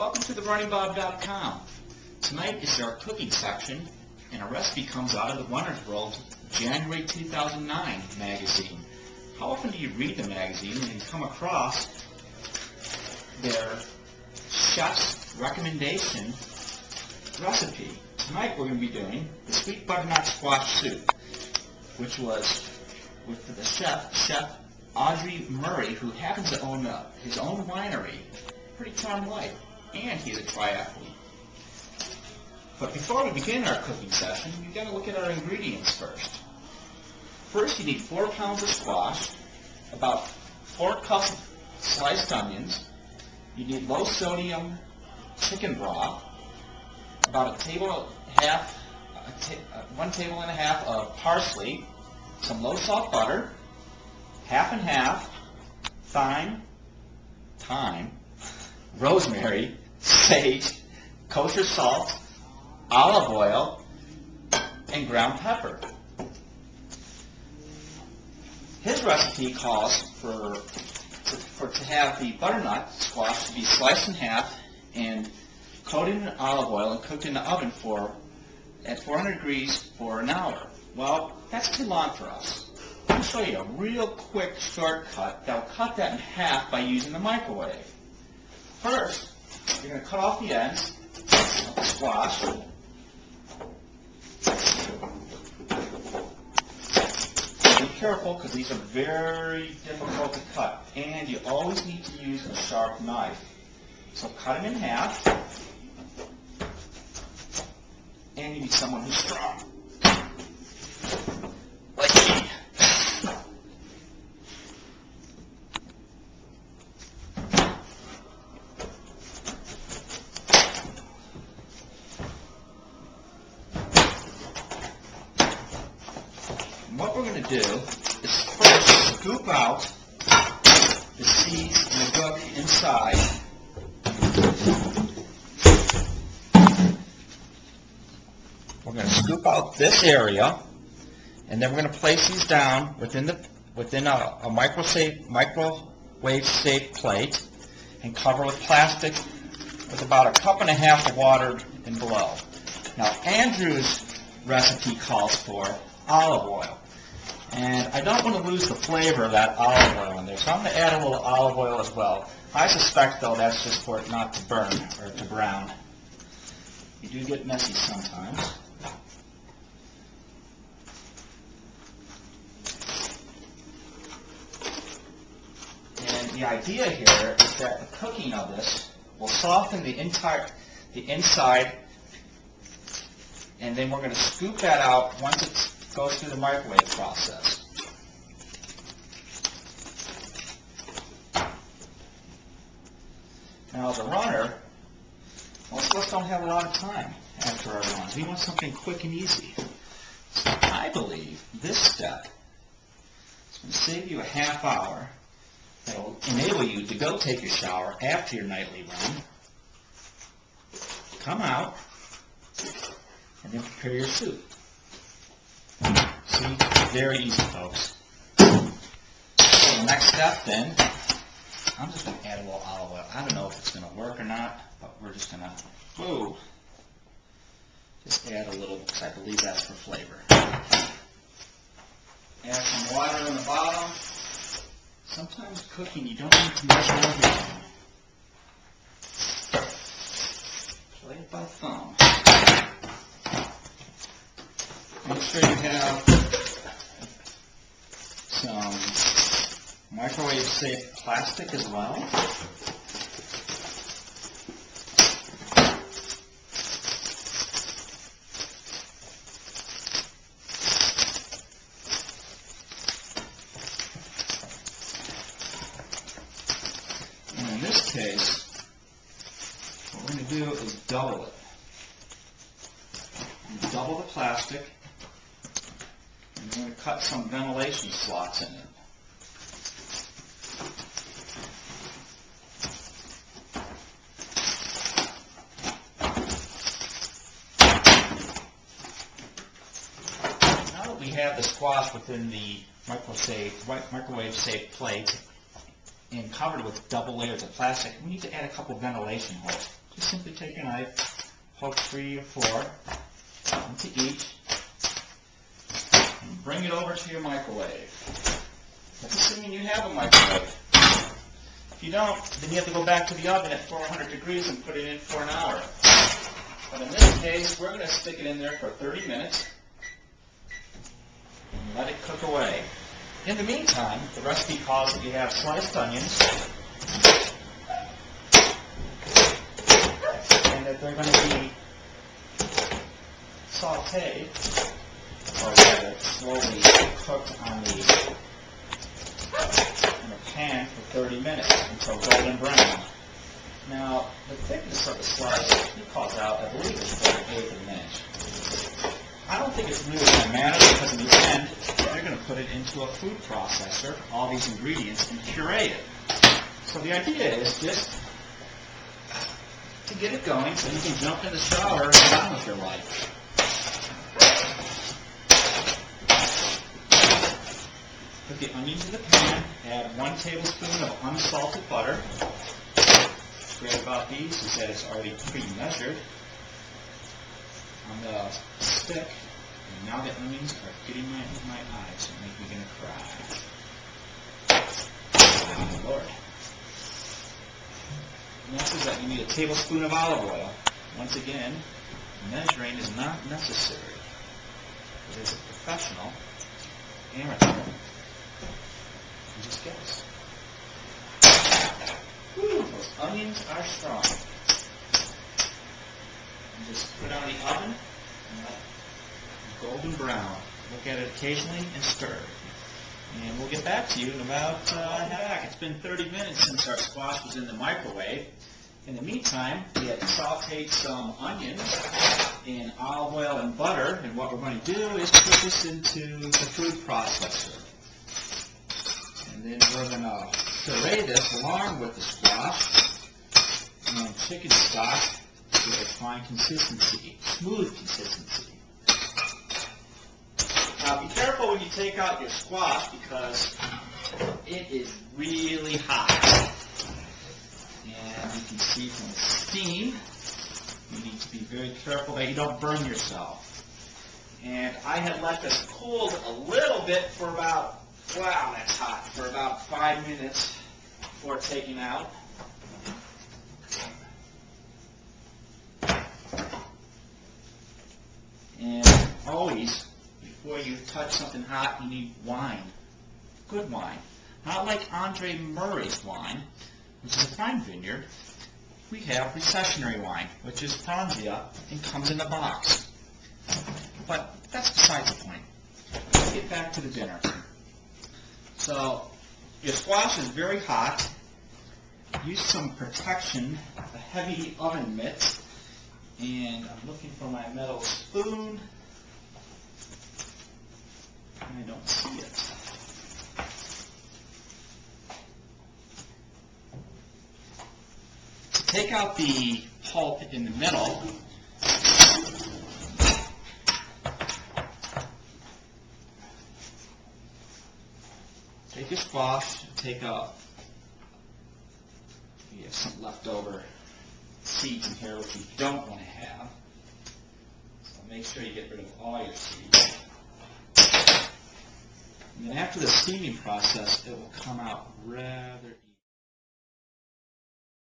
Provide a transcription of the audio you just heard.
Welcome to therunningbob.com. Tonight is our cooking section, and a recipe comes out of the Runner's World January 2009 magazine. How often do you read the magazine and come across their chef's recommendation recipe? Tonight we're going to be doing the sweet butternut squash soup, which was with the chef Audrey Murray, who happens to own his own winery. Pretty charmed life, and he's a triathlete. But before we begin our cooking session, we've got to look at our ingredients first. First, you need 4 pounds of squash, about 4 cups of sliced onions. You need low sodium chicken broth, about 1 table and a half of parsley, some low salt butter, half and half thyme, rosemary, sage, kosher salt, olive oil, and ground pepper. His recipe calls for to have the butternut squash to be sliced in half and coated in olive oil and cooked in the oven at 400 degrees for an hour. Well, that's too long for us. I'll show you a real quick shortcut that will cut that in half by using the microwave. First, you're going to cut off the ends of the squash. Be careful because these are very difficult to cut, and you always need to use a sharp knife. So cut them in half, and you need someone who's strong. Like me. What we're going to do is first scoop out the seeds and the gook inside. We're going to scoop out this area, and then we're going to place these down within a microwave-safe plate and cover with plastic with about 1.5 cups of water and below. Now, Andrew's recipe calls for olive oil. And I don't want to lose the flavor of that olive oil in there, so I'm going to add a little olive oil as well. I suspect, though, that's just for it not to burn or to brown. You do get messy sometimes. And the idea here is that the cooking of this will soften the inside, and then we're going to scoop that out once it goes through the microwave process. Now, as a runner, most of us don't have a lot of time after our runs. We want something quick and easy. So I believe this step is going to save you a half hour. That will enable you to go take your shower after your nightly run, come out, and then prepare your soup. See, very easy, folks. So the next step, then, I'm just going to add a little olive oil. I don't know if it's going to work or not, but we're just going to, just add a little because I believe that's for flavor. Add some water in the bottom. Sometimes cooking, you don't need to measure everything. Play it by thumb. Make sure you have some microwave-safe plastic as well. And in this case, what we're going to do is double it. Double the plastic. I'm going to cut some ventilation slots in it. Now that we have the squash within the microwave-safe plate and covered with double layers of plastic, we need to add a couple ventilation holes. Just simply take a knife, poke 3 or 4 into each, and bring it over to your microwave. That's assuming you have a microwave. If you don't, then you have to go back to the oven at 400 degrees and put it in for an hour. But in this case, we're going to stick it in there for 30 minutes and let it cook away. In the meantime, the recipe calls that you have sliced onions, and that they're going to be sauteed, or rather slowly cooked in a pan for 30 minutes until golden brown. Now, the thickness of the slice, he calls out, I believe, is 1/8 of an inch. I don't think it's really going to matter because in the end, they're going to put it into a food processor, all these ingredients, and puree it. So the idea is just to get it going so you can jump in the shower and get on with your life. Put the onions in the pan, add 1 tablespoon of unsalted butter. What's great about these is that it's already pre-measured on the stick. And now the onions are getting in my eyes and make me going to cry. Oh, Lord. Next is that you need a tablespoon of olive oil. Once again, measuring is not necessary. It is a professional amateur. You just guess. Whew, those onions are strong. And just put it on the oven and let it golden brown. Look at it occasionally and stir. And we'll get back to you in about heck. It's been 30 minutes since our squash was in the microwave. In the meantime, we had sauteed some onions in olive oil and butter, and what we're going to do is put this into the food processor. And then we're going to puree this along with the squash and chicken stock to a fine consistency, smooth consistency. Now be careful when you take out your squash because it is really hot. And you can see from the steam, you need to be very careful that you don't burn yourself. And I had let this cool a little bit for about, wow, that's hot, for about 5 minutes before taking out. And always, before you touch something hot, you need wine. Good wine. Not like Andre Murray's wine, which is a fine vineyard. We have recessionary wine, which is Franzia and comes in a box. But that's beside the point. Let's get back to the dinner. So your squash is very hot. Use some protection, a heavy oven mitt. And I'm looking for my metal spoon. I don't see it. To take out the pulp in the middle, take your squash, take out, you have some leftover seeds in here which you don't want to have. So make sure you get rid of all your seeds. And then after the steaming process, it will come out rather easy.